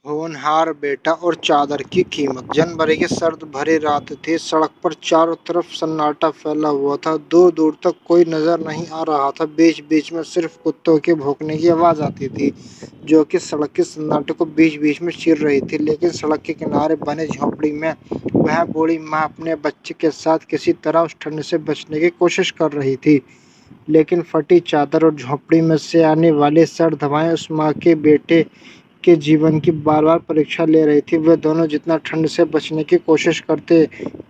होनहार बेटा और चादर की कीमत। जनवरी की सर्द भरी रात थी। सड़क पर चारों तरफ सन्नाटा फैला हुआ था। दूर दूर तक कोई नजर नहीं आ रहा था। बीच बीच में सिर्फ कुत्तों के भौंकने की आवाज आती थी, जो कि सड़क के सन्नाटे को बीच बीच में चीर रही थी। लेकिन सड़क के किनारे बने झोपड़ी में वह बूढ़ी माँ अपने बच्चे के साथ किसी तरह उस ठंड से बचने की कोशिश कर रही थी। लेकिन फटी चादर और झोपड़ी में से आने वाली सर्द हवाएं उस माँ के बेटे के जीवन की बार-बार परीक्षा ले रही थी। वे दोनों जितना ठंड से बचने की कोशिश करते,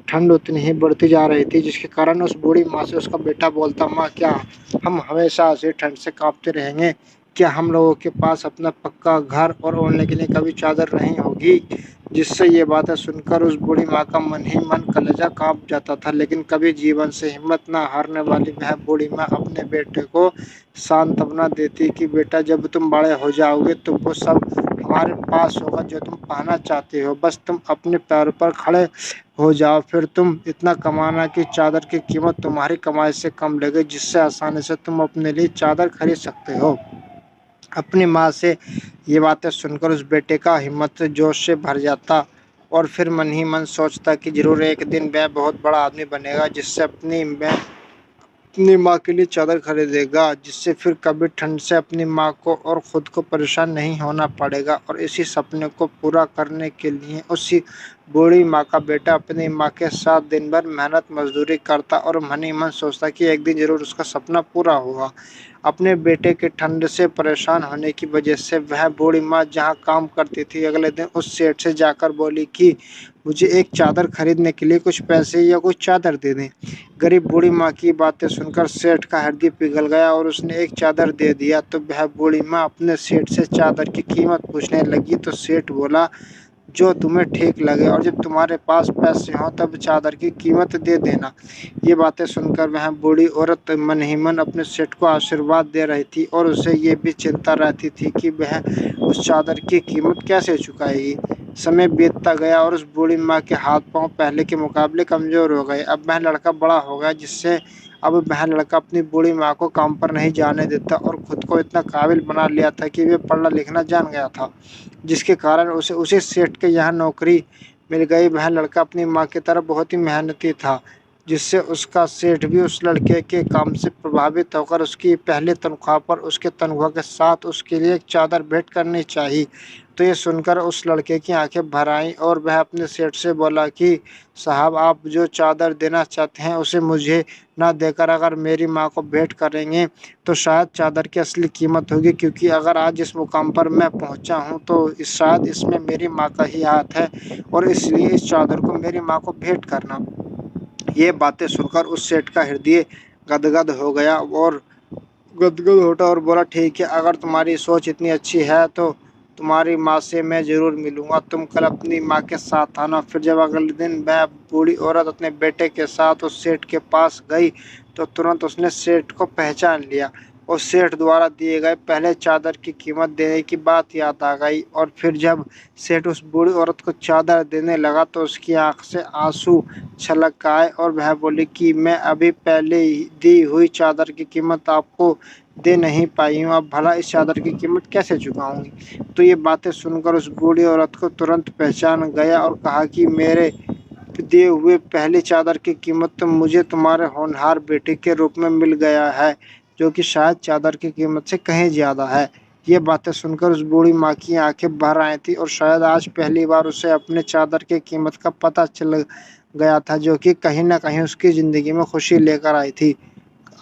ठंड उतनी ही बढ़ती जा रही थी, जिसके कारण उस बूढ़ी माँ से उसका बेटा बोलता, माँ क्या हम हमेशा ऐसे ठंड से कांपते रहेंगे? क्या हम लोगों के पास अपना पक्का घर और ओढ़ने के लिए कभी चादर नहीं होगी? जिससे ये बातें सुनकर उस बूढ़ी माँ का मन ही मन कलेजा कांप जाता था। लेकिन कभी जीवन से हिम्मत न हारने वाली वह बूढ़ी माँ अपने बेटे को सांत्वना देती कि बेटा, जब तुम बड़े हो जाओगे तो वो सब हमारे पास होगा जो तुम पाना चाहते हो। बस तुम अपने पैरों पर खड़े हो जाओ, फिर तुम इतना कमाना कि चादर की कीमत तुम्हारी कमाई से कम लगे, जिससे आसानी से तुम अपने लिए चादर खरीद सकते हो। अपनी माँ से ये बातें सुनकर उस बेटे का हिम्मत जोश से भर जाता और फिर मन ही मन सोचता कि जरूर एक दिन वह बहुत बड़ा आदमी बनेगा, जिससे अपनी माँ के लिए चादर खरीदेगा, जिससे फिर कभी ठंड से अपनी माँ को और खुद को परेशान नहीं होना पड़ेगा। और इसी सपने को पूरा करने के लिए उसी बूढ़ी माँ का बेटा अपनी माँ के साथ दिन भर मेहनत मजदूरी करता और मन ही मन सोचता कि एक दिन जरूर उसका सपना पूरा होगा। अपने बेटे के ठंड से परेशान होने की वजह से वह बूढ़ी माँ जहाँ काम करती थी, अगले दिन उस सेठ से जाकर बोली कि मुझे एक चादर खरीदने के लिए कुछ पैसे या कुछ चादर दे दें। गरीब बूढ़ी माँ की बातें सुनकर सेठ का हृदय पिघल गया और उसने एक चादर दे दिया। तो वह बूढ़ी माँ अपने सेठ से चादर की कीमत पूछने लगी, तो सेठ बोला, जो तुम्हें ठीक लगे और जब तुम्हारे पास पैसे हों तब चादर की कीमत दे देना। ये बातें सुनकर वह बूढ़ी औरत मन ही मन अपने सेठ को आशीर्वाद दे रही थी और उसे ये भी चिंता रहती थी कि वह उस चादर की कीमत कैसे चुकाएगी। समय बीतता गया और उस बूढ़ी माँ के हाथ पांव पहले के मुकाबले कमजोर हो गए। अब वह लड़का बड़ा हो गया, जिससे अब वह लड़का अपनी बूढ़ी माँ को काम पर नहीं जाने देता और खुद को इतना काबिल बना लिया था कि वे पढ़ना लिखना जान गया था, जिसके कारण उसे उसी सेठ के यहाँ नौकरी मिल गई। वह लड़का अपनी माँ की तरह बहुत ही मेहनती था, जिससे उसका सेठ भी उस लड़के के काम से प्रभावित होकर उसकी पहले तनख्वाह पर उसके तनख्वाह के साथ उसके लिए एक चादर भेंट करनी चाहिए। तो ये सुनकर उस लड़के की आंखें भर आईं और वह अपने सेठ से बोला कि साहब, आप जो चादर देना चाहते हैं उसे मुझे ना देकर अगर मेरी माँ को भेंट करेंगे तो शायद चादर की असली कीमत होगी, क्योंकि अगर आज इस मुकाम पर मैं पहुँचा हूँ तो शायद इसमें मेरी माँ का ही हाथ है और इसलिए इस चादर को मेरी माँ को भेंट करना। ये बातें सुनकर उस सेठ का हृदय गदगद हो गया और गदगद होता और बोला, ठीक है, अगर तुम्हारी सोच इतनी अच्छी है तो तुम्हारी माँ से मैं ज़रूर मिलूंगा। तुम कल अपनी माँ के साथ आना। फिर जब अगले दिन वह बूढ़ी औरत अपने बेटे के साथ उस सेठ के पास गई तो तुरंत उसने सेठ को पहचान लिया और सेठ द्वारा दिए गए पहले चादर की कीमत देने की बात याद आ गई। और फिर जब सेठ उस बूढ़ी औरत को चादर देने लगा तो उसकी आंख से आंसू छलक आए और वह बोली कि मैं अभी पहले ही दी हुई चादर की कीमत आपको दे नहीं पाई हूँ, अब भला इस चादर की कीमत कैसे चुकाऊंगी। तो ये बातें सुनकर उस बूढ़ी औरत को तुरंत पहचान गया और कहा कि मेरे दिए हुए पहली चादर की कीमत तो मुझे तुम्हारे होनहार बेटे के रूप में मिल गया है, जो कि शायद चादर की कीमत से कहीं ज़्यादा है। ये बातें सुनकर उस बूढ़ी माँ की आंखें भर आई थी और शायद आज पहली बार उसे अपने चादर की कीमत का पता चल गया था, जो कि कहीं ना कहीं उसकी ज़िंदगी में खुशी लेकर आई थी।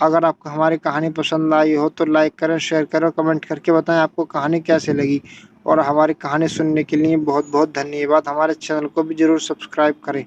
अगर आपको हमारी कहानी पसंद आई हो तो लाइक करें, शेयर करें, कमेंट करके बताएं आपको कहानी कैसे लगी। और हमारी कहानी सुनने के लिए बहुत बहुत धन्यवाद। हमारे चैनल को भी ज़रूर सब्सक्राइब करें।